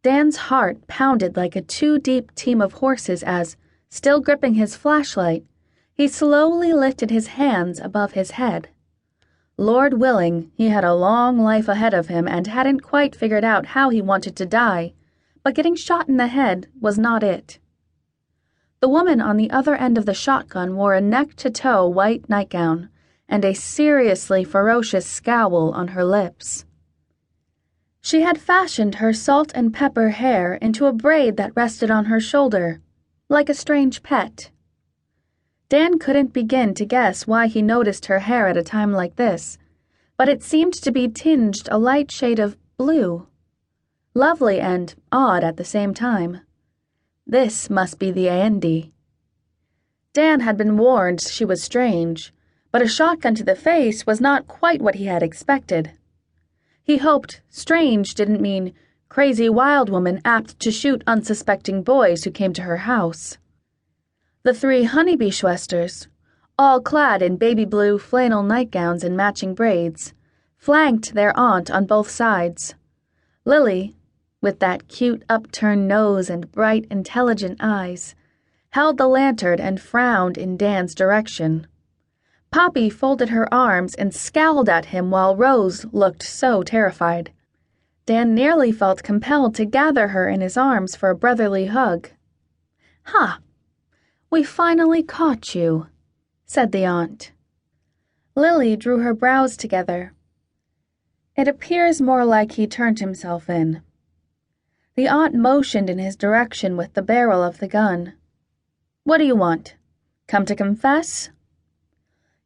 Dan's heart pounded like a too-deep team of horses as, still gripping his flashlight, he slowly lifted his hands above his head. Lord willing, he had a long life ahead of him and hadn't quite figured out how he wanted to die, but getting shot in the head was not it. The woman on the other end of the shotgun wore a neck-to-toe white nightgown and a seriously ferocious scowl on her lips. She had fashioned her salt and pepper hair into a braid that rested on her shoulder, like a strange pet. Dan couldn't begin to guess why he noticed her hair at a time like this, but it seemed to be tinged a light shade of blue. Lovely and odd at the same time. This must be the aendi. Dan had been warned she was strange, but a shotgun to the face was not quite what he had expected. He hoped strange didn't mean crazy wild woman apt to shoot unsuspecting boys who came to her house. The three honeybee schwesters, all clad in baby blue flannel nightgowns and matching braids, flanked their aunt on both sides. Lily, with that cute upturned nose and bright, intelligent eyes, held the lantern and frowned in Dan's direction. Poppy folded her arms and scowled at him while Rose looked so terrified. Dan nearly felt compelled to gather her in his arms for a brotherly hug. "Ha! We finally caught you," said the aunt. Lily drew her brows together. "It appears more like he turned himself in." The aunt motioned in his direction with the barrel of the gun. "What do you want? Come to confess?"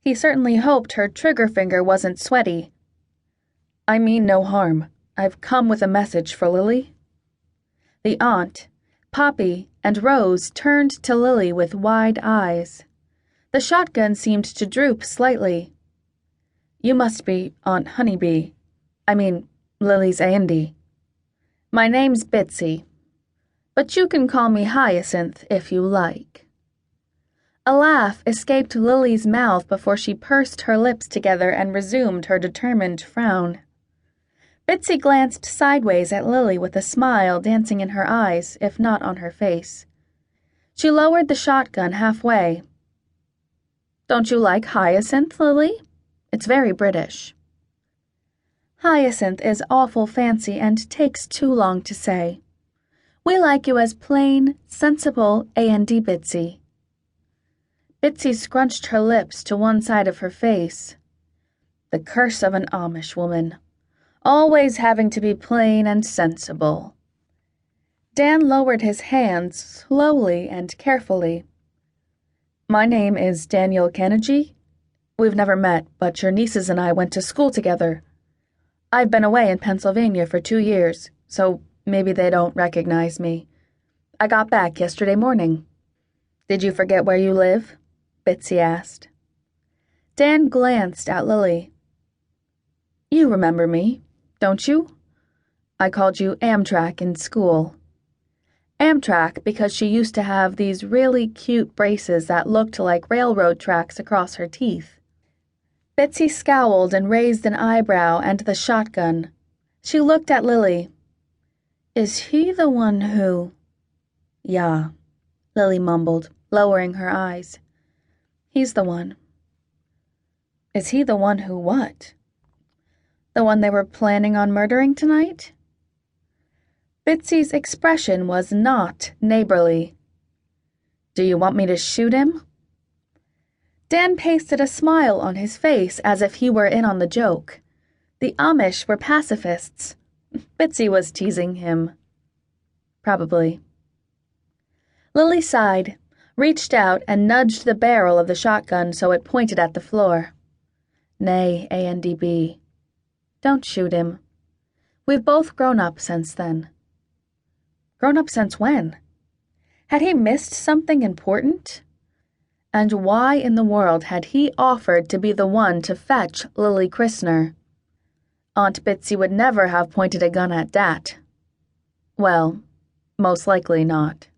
He certainly hoped her trigger finger wasn't sweaty. "I mean no harm. I've come with a message for Lily." The aunt, Poppy, and Rose turned to Lily with wide eyes. The shotgun seemed to droop slightly. "You must be Aunt Honeybee. Lily's aendi. My name's Bitsy, but you can call me Hyacinth if you like." A laugh escaped Lily's mouth before she pursed her lips together and resumed her determined frown. Bitsy glanced sideways at Lily with a smile dancing in her eyes, if not on her face. She lowered the shotgun halfway. "Don't you like Hyacinth, Lily? It's very British." "Hyacinth is awful fancy and takes too long to say. We like you as plain, sensible aendi Bitsy." Bitsy scrunched her lips to one side of her face. The curse of an Amish woman, always having to be plain and sensible. Dan lowered his hands slowly and carefully. "My name is Daniel Kanagy. We've never met, but your nieces and I went to school together. I've been away in Pennsylvania for 2 years, so maybe they don't recognize me. I got back yesterday morning." "Did you forget where you live?" Bitsy asked. Dan glanced at Lily. "You remember me, don't you? I called you Amtrak in school." Amtrak because she used to have these really cute braces that looked like railroad tracks across her teeth. Bitsy scowled and raised an eyebrow and the shotgun. She looked at Lily. "Is he the one who—" "Yeah," Lily mumbled, lowering her eyes. "He's the one." "Is he the one who what? The one they were planning on murdering tonight?" Bitsy's expression was not neighborly. "Do you want me to shoot him?" Dan pasted a smile on his face as if he were in on the joke. The Amish were pacifists. Bitsy was teasing him. Probably. Lily sighed, reached out and nudged the barrel of the shotgun so it pointed at the floor. "Nay, ANDB. Don't shoot him. We've both grown up since then." Grown up since when? Had he missed something important? And why in the world had he offered to be the one to fetch Lily Christner? Aunt Bitsy would never have pointed a gun at Dat. Well, most likely not.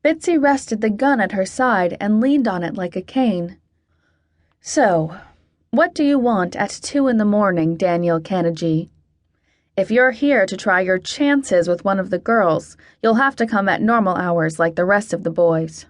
Bitsy rested the gun at her side and leaned on it like a cane. "So, what do you want at 2 in the morning, Daniel Kanagy? If you're here to try your chances with one of the girls, you'll have to come at normal hours like the rest of the boys."